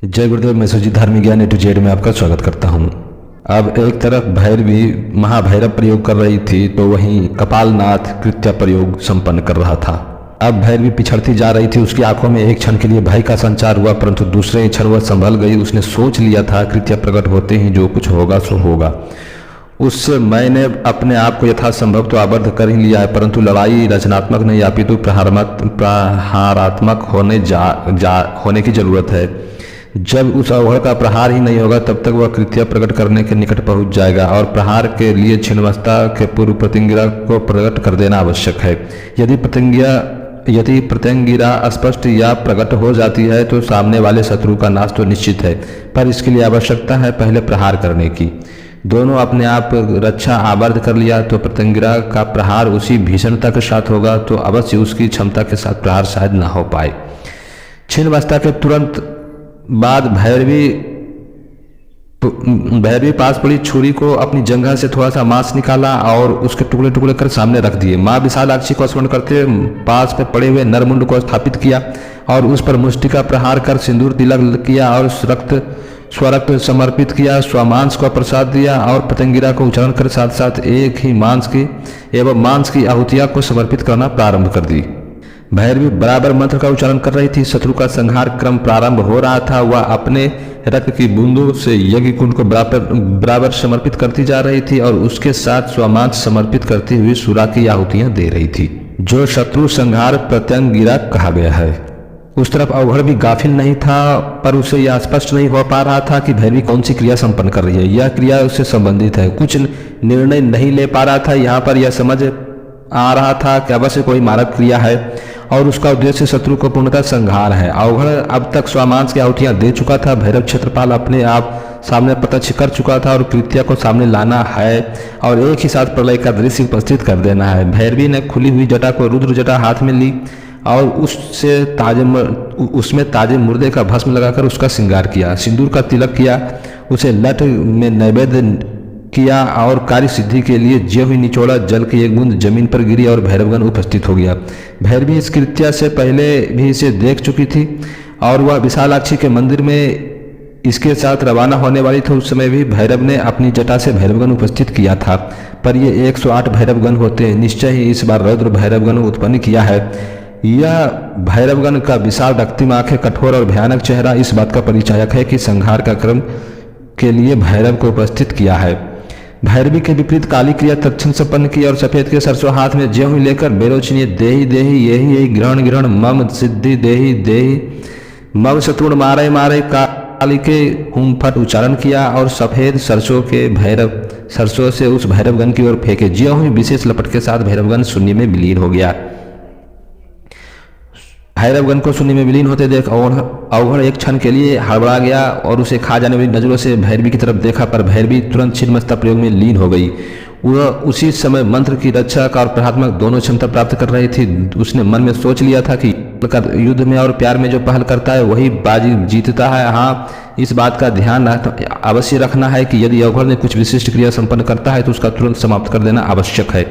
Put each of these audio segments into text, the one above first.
जय गुरुदेव। मैं सुजीत धार्मिक ज्ञान A to Z में आपका स्वागत करता हूँ। अब एक तरफ भैरवी महाभैरव प्रयोग कर रही थी तो वहीं कपालनाथ कृत्या प्रयोग संपन्न कर रहा था। अब भैरवी पिछड़ती जा रही थी। उसकी आंखों में एक क्षण के लिए भय का संचार हुआ, परंतु दूसरे ही क्षण वह संभल गई। उसने सोच लिया था कृत्या प्रकट होते ही जो कुछ होगा सो होगा। उससे मैंने अपने आप को यथासंभव तो आबद्ध कर ही लिया है, परंतु लड़ाई रचनात्मक नहीं अपितु प्रहारात्मक होने की जरूरत है। जब उस अवघड़ का प्रहार ही नहीं होगा तब तक वह कृत्य प्रकट करने के निकट पहुंच जाएगा और प्रहार के लिए छिन्नमस्ता के पूर्व प्रतिंगिरा को प्रकट कर देना आवश्यक है। यदि प्रतिंगिरा स्पष्ट या प्रकट हो जाती है तो सामने वाले शत्रु का नाश तो निश्चित है, पर इसके लिए आवश्यकता है पहले प्रहार करने की। दोनों अपने आप रक्षा आबद्ध कर लिया तो प्रतिंगिरा का प्रहार उसी भीषणता के साथ होगा तो अवश्य उसकी क्षमता के साथ प्रहार शायद ना हो पाए। छिन्नमस्ता के तुरंत बाद भैरवी पास पड़ी छुरी को अपनी जंघा से थोड़ा सा मांस निकाला और उसके टुकड़े टुकड़े कर सामने रख दिए। माँ विशालाक्षी को स्मरण करते पास पर पड़े हुए नरमुंड को स्थापित किया और उस पर मुष्टि का प्रहार कर सिंदूर तिलक किया और स्वरक्त समर्पित किया। स्वमांस को प्रसाद दिया और प्रतिंगिरा को उच्चारण कर साथ साथ एक ही मांस की आहुतियां को समर्पित करना प्रारंभ कर दी। भैरवी बराबर मंत्र का उच्चारण कर रही थी। शत्रु का संहार क्रम प्रारंभ हो रहा था। वह अपने रक्त की बूंदों से यज्ञ कुंड को बराबर समर्पित करती जा रही थी और उसके साथ स्वमांस समर्पित करती हुई सुरा की आहुतियां दे रही थी, जो शत्रु संहार प्रतिंगिरा कहा गया है। उस तरफ अवघड़ भी गाफिल नहीं था, पर उसे यह स्पष्ट नहीं हो पा रहा था कि भैरवी कौन सी क्रिया संपन्न कर रही है। यह क्रिया उससे संबंधित है। कुछ निर्णय नहीं ले पा रहा था। यहाँ पर यह समझ आ रहा था कि अवश्य कोई मारक क्रिया है और उसका उद्देश्य शत्रु को पूर्णतः संहार है। अवघड़ अब तक स्वमांस की आहुतियां दे चुका था। भैरव क्षेत्रपाल अपने आप सामने प्रत्यक्ष कर चुका था और कृत्या को सामने लाना है और एक ही साथ प्रलय का दृश्य उपस्थित कर देना है। भैरवी ने खुली हुई जटा को रुद्र जटा हाथ में ली और उसमें ताजे मुर्दे का भस्म लगाकर उसका श्रृंगार किया, सिंदूर का तिलक किया, उसे लठ में नैवेद्य किया और कार्य सिद्धि के लिए ज्यों ही निचोड़ा जल की एक बूंद जमीन पर गिरी और भैरवगण उपस्थित हो गया। भैरवी इस कृत्या से पहले भी इसे देख चुकी थी और वह विशालाक्षी के मंदिर में इसके साथ रवाना होने वाली थी। उस समय भी भैरव ने अपनी जटा से भैरवगण उपस्थित किया था, पर ये 108 भैरवगण होते हैं। निश्चय ही इस बार रौद्र भैरवगण उत्पन्न किया है। यह भैरवगण का विशाल रक्तिम आंखें, कठोर और भयानक चेहरा इस बात का परिचायक है कि संहार का क्रम के लिए भैरव को उपस्थित किया है। भैरवी के विपरीत काली क्रिया तत्क्षण संपन्न की और सफेद के सरसों हाथ में ज्यों ही लेकर बेरोचनीय देही देही यही ग्रहण ग्रहण मम सिद्धि देही देही मम शत्रुण मारे मारे काली के हुमफट उच्चारण किया और सफेद सरसों से उस भैरवगण की ओर फेंके। ज्यों ही विशेष लपट के साथ भैरवगण शून्य में विलीन हो गया। भैरवगण को शून्य में विलीन होते देख अवघड़ एक क्षण के लिए हड़बड़ा गया और उसे खा जाने वाली नजरों से भैरवी की तरफ देखा, पर भैरवी तुरंत छिन्नमस्ता प्रयोग में लीन हो गई। वह उसी समय मंत्र की रक्षा और प्रहात्मक दोनों क्षमता प्राप्त कर रही थी। उसने मन में सोच लिया था कि युद्ध में और प्यार में जो पहल करता है वही बाजी जीतता है। हाँ, इस बात का ध्यान अवश्य रखना है कि यदि अवघड़ ने कुछ विशिष्ट क्रिया संपन्न करता है तो उसका तुरंत समाप्त कर देना आवश्यक है।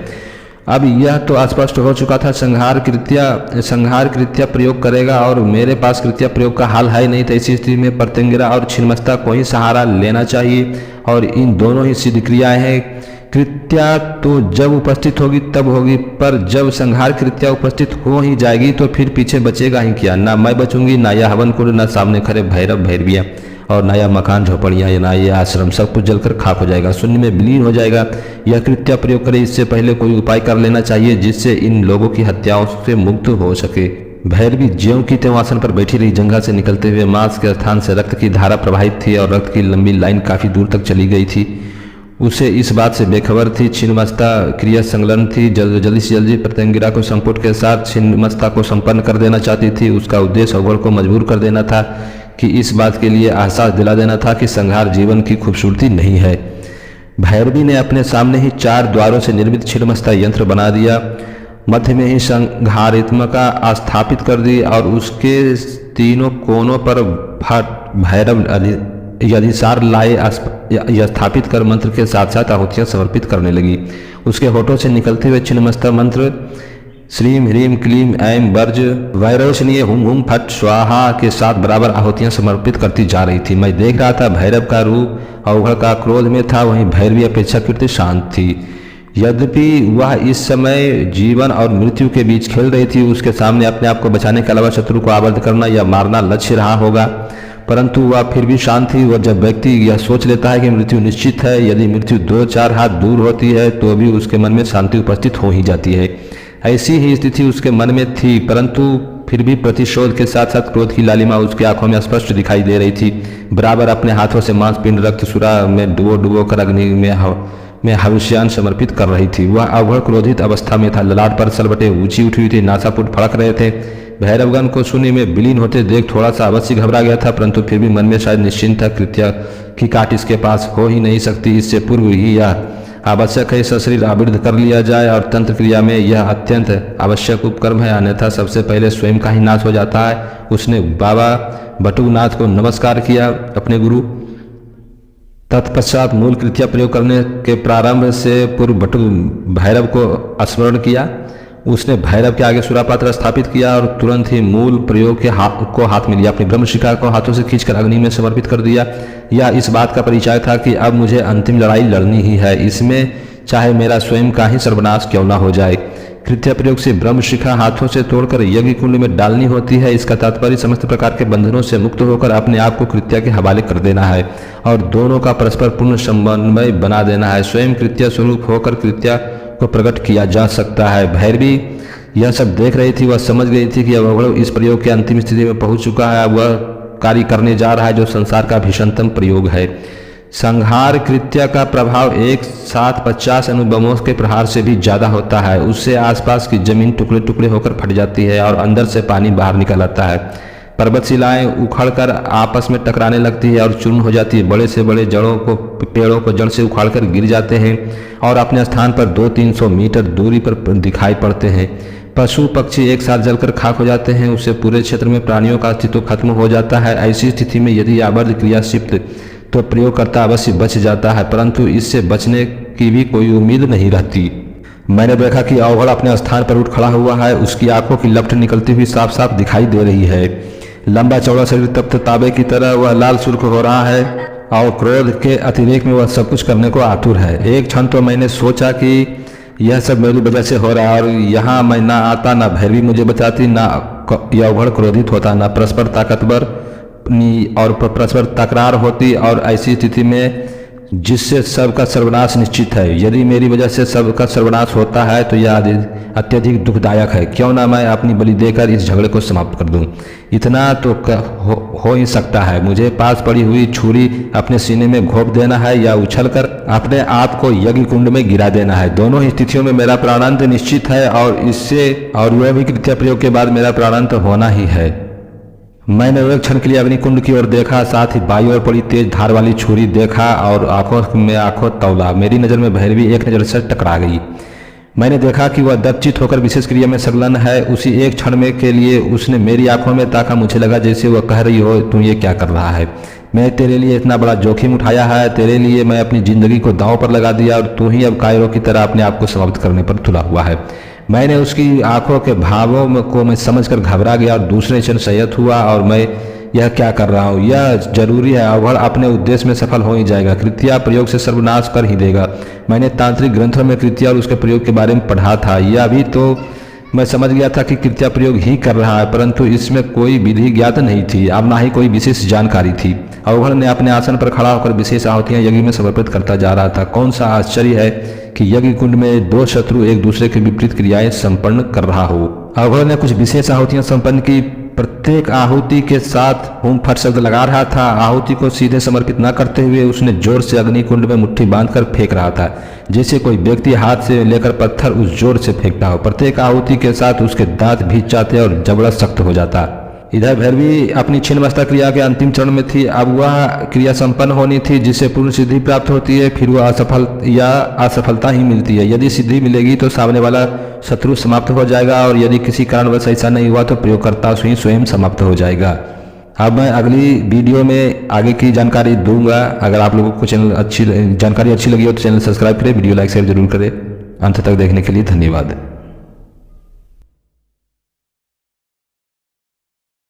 अब यह तो स्पष्ट हो चुका था। संहार कृत्या प्रयोग करेगा और मेरे पास कृत्या प्रयोग का हाल है नहीं, तो इसी स्थिति में प्रतिंगिरा और छिन्नमस्ता को ही सहारा लेना चाहिए और इन दोनों ही सिद्ध क्रियाएं हैं। कृत्या तो जब उपस्थित होगी तब होगी, पर जब संहार कृत्या उपस्थित हो ही जाएगी तो फिर पीछे बचेगा ही क्या। ना मैं बचूंगी, ना यह हवन कुंड, ना सामने खड़े भैरव भैरवियाँ और ना यह मकान झोपड़ियाँ या ना यह आश्रम, सब कुछ जलकर खाक हो जाएगा, शून्य में विलीन हो जाएगा। यह कृत्या प्रयोग करे इससे पहले कोई उपाय कर लेना चाहिए जिससे इन लोगों की हत्याओं से मुक्त हो सके। भैरवी ज्यों की त्यों आसन पर बैठी रही। जंघा से निकलते हुए मांस के स्थान से रक्त की धारा प्रवाहित थी और रक्त की लंबी लाइन काफी दूर तक चली गई थी। उसे इस बात से बेखबर थी। छिन्नमस्ता क्रिया संलग्न थी। जल्दी से जल्दी प्रतिंगिरा को संपुट के साथ छिन्नमस्ता को संपन्न कर देना चाहती थी। उसका उद्देश्य अवघड़ को मजबूर कर देना था कि इस बात के लिए एहसास दिला देना था कि संहार जीवन की खूबसूरती नहीं है। भैरवी ने अपने सामने ही 4 द्वारों से निर्मित छिन्नमस्ता यंत्र बना दिया, मध्य में ही संहारित्मका स्थापित कर दी और उसके तीनों कोनों पर भैरव यदिसार लाए स्थापित कर मंत्र के साथ साथ आहुतियां समर्पित करने लगी। उसके होठों से निकलते हुए छिन्नमस्ता मंत्र श्रीम ह्रीम क्लीम ऐम वर्ज वैरोशनीय हुम हुम फट स्वाहा के साथ बराबर आहुतियां समर्पित करती जा रही थी। मैं देख रहा था भैरव का रूप अवघड़ का क्रोध में था, वहीं भैरवी अपेक्षाकृत शांत थी। यद्यपि वह इस समय जीवन और मृत्यु के बीच खेल रही थी, उसके सामने अपने आप को बचाने के अलावा शत्रु को आबद्ध करना या मारना लक्ष्य रहा होगा, परंतु वह फिर भी शांत थी। वह जब व्यक्ति यह सोच लेता है कि मृत्यु निश्चित है, यदि मृत्यु 2-4 हाथ दूर होती है तो भी उसके मन में शांति उपस्थित हो ही जाती है। ऐसी ही स्थिति उसके मन में थी, परंतु फिर भी प्रतिशोध के साथ साथ क्रोध की लालिमा उसकी आंखों में स्पष्ट दिखाई दे रही थी। बराबर अपने हाथों से मांस पिंड रक्त सुरा में डुबो कर अग्नि में हविष्यान समर्पित कर रही थी। वह अवघड़ क्रोधित अवस्था में था, ललाट पर सलबटे ऊंची उठी हुई थी, नासापुट फड़क रहे थे। भैरवगण को शून्य में विलीन होते देख थोड़ा सा अवश्य घबरा गया था, परंतु फिर भी मन में शायद निश्चिंत था, कृत्या की काट इसके पास हो ही नहीं सकती। इससे पूर्व ही यह आवश्यक है सशरीर आविर्द कर लिया जाए, और तंत्र क्रिया में यह अत्यंत आवश्यक उपक्रम है, अन्यथा सबसे पहले स्वयं का ही नाश हो जाता है। उसने बाबा बटुकनाथ को नमस्कार किया, अपने गुरु। तत्पश्चात मूल कृत्या प्रयोग करने के प्रारंभ से पूर्व बटुक भैरव को स्मरण किया। उसने भैरव के आगे सुरापात्र स्थापित किया और तुरंत ही मूल प्रयोग के हाथ में लिया, अपनी ब्रह्मशिखा को हाथों से खींचकर अग्नि में समर्पित कर दिया। यह इस बात का परिचय था कि अब मुझे अंतिम लड़ाई लड़नी ही है, इसमें चाहे मेरा स्वयं का ही सर्वनाश क्यों ना हो जाए। कृत्य प्रयोग से ब्रह्मशिखा हाथों से तोड़कर यज्ञ कुंड में डालनी होती है। इसका तात्पर्य समस्त प्रकार के बंधनों से मुक्त होकर अपने आप को कृत्या के हवाले कर देना है और दोनों का परस्पर पूर्ण समन्वय बना देना है। स्वयं कृत्या स्वरूप होकर कृत्या को प्रकट किया जा सकता है। भैरवी यह सब देख रही थी, वह समझ गई थी कि अवघड़ इस प्रयोग के अंतिम स्थिति में पहुंच चुका है। वह कार्य करने जा रहा है जो संसार का भीषणतम प्रयोग है। संहार कृत्या का प्रभाव एक साथ 50 अणुबमों के प्रहार से भी ज्यादा होता है। उससे आसपास की जमीन टुकड़े टुकड़े होकर फट जाती है और अंदर से पानी बाहर निकल आता है। पर्वतशिलाएं उखड़कर आपस में टकराने लगती है और चूर्ण हो जाती है। बड़े से बड़े पेड़ों को जड़ से उखाड़कर गिर जाते हैं और अपने स्थान पर 200-300 मीटर दूरी पर दिखाई पड़ते हैं। पशु पक्षी एक साथ जलकर खाक हो जाते हैं। उससे पूरे क्षेत्र में प्राणियों का अस्तित्व खत्म हो जाता है। ऐसी स्थिति में यदि आबद्ध क्रिया क्षिप्त तो प्रयोगकर्ता अवश्य बच जाता है, परंतु इससे बचने की भी कोई उम्मीद नहीं रहती। मैंने देखा कि अवघड़ अपने स्थान पर उठ खड़ा हुआ है। उसकी आंखों की लपट निकलती हुई साफ साफ दिखाई दे रही है। लंबा चौड़ा शरीर तप्त तांबे की तरह वह लाल सुर्ख हो रहा है और क्रोध के अतिरेक में वह सब कुछ करने को आतुर है। एक क्षण तो मैंने सोचा कि यह सब मेरी वजह से हो रहा है और यहाँ मैं ना आता, ना भैरवी मुझे बचाती, ना यह अवघड़ क्रोधित होता, ना परस्पर ताकतवर और परस्पर तकरार होती। और ऐसी स्थिति में जिससे सबका सर्वनाश निश्चित है, यदि मेरी वजह से सबका सर्वनाश होता है तो यह अत्यधिक दुखदायक है। क्यों ना मैं अपनी बलि देकर इस झगड़े को समाप्त कर दूं। इतना तो हो ही सकता है। मुझे पास पड़ी हुई छुरी अपने सीने में घोंप देना है या उछलकर अपने आप को यज्ञ कुंड में गिरा देना है। दोनों ही स्थितियों में मेरा प्राणांत निश्चित है और वह भी कृत्य प्रयोग के बाद मेरा प्राणांत होना ही है। मैंने एक क्षण के लिए अग्नि कुंड की ओर देखा, साथ ही बाई ओर पड़ी तेज धार वाली छुरी देखा और आंखों में आंखों तौला। मेरी नज़र में भैरवी एक नज़र से टकरा गई। मैंने देखा कि वह दत्चित होकर विशेष क्रिया में संलग्न है। उसी एक क्षण में के लिए उसने मेरी आंखों में ताका। मुझे लगा जैसे वह कह रही हो, तुम ये क्या कर रहा है? मैं तेरे लिए इतना बड़ा जोखिम उठाया है, तेरे लिए मैं अपनी जिंदगी को दांव पर लगा दिया और तू ही अब कायरों की तरह अपने आप को समाप्त करने पर तुला हुआ है। मैंने उसकी आंखों के भावों को मैं समझकर घबरा गया और दूसरे क्षण संयत हुआ। और मैं यह क्या कर रहा हूँ? यह जरूरी है। अवघड़ अपने उद्देश्य में सफल हो ही जाएगा, कृत्या प्रयोग से सर्वनाश कर ही देगा। मैंने तांत्रिक ग्रंथों में कृत्या और उसके प्रयोग के बारे में पढ़ा था। यह भी तो मैं समझ गया था कि कृत्या प्रयोग ही कर रहा है, परंतु इसमें कोई विधि ज्ञात नहीं थी, अब ना ही कोई विशेष जानकारी थी। अवघड़ ने अपने आसन पर खड़ा होकर विशेष आहुतियां यज्ञ में समर्पित करता जा रहा था। कौन सा आश्चर्य है कि यज्ञ कुंड में दो शत्रु एक दूसरे के विपरीत क्रियाएं संपन्न कर रहा हो। अवघड़ ने कुछ विशेष आहुतियां संपन्न की। प्रत्येक आहुति के साथ हुम फट शब्द लगा रहा था। आहुति को सीधे समर्पित न करते हुए उसने जोर से अग्नि कुंड में मुट्ठी बांधकर फेंक रहा था, जैसे कोई व्यक्ति हाथ से लेकर पत्थर उस जोर से फेंकता हो। प्रत्येक आहुति के साथ उसके दांत भींच जाते और जबड़ा सख्त हो जाता। इधर भैरवी अपनी छिन्नमस्ता क्रिया के अंतिम चरण में थी। अब वह क्रिया संपन्न होनी थी जिससे पूर्ण सिद्धि प्राप्त होती है, फिर वह असफलता ही मिलती है। यदि सिद्धि मिलेगी तो सामने वाला शत्रु समाप्त हो जाएगा और यदि किसी कारणवश ऐसा नहीं हुआ तो प्रयोगकर्ता स्वयं समाप्त हो जाएगा। अब मैं अगली वीडियो में आगे की जानकारी दूंगा। अगर आप लोगों को जानकारी अच्छी लगी हो तो चैनल सब्सक्राइब करें, वीडियो लाइक शेयर जरूर करें। अंत तक देखने के लिए धन्यवाद।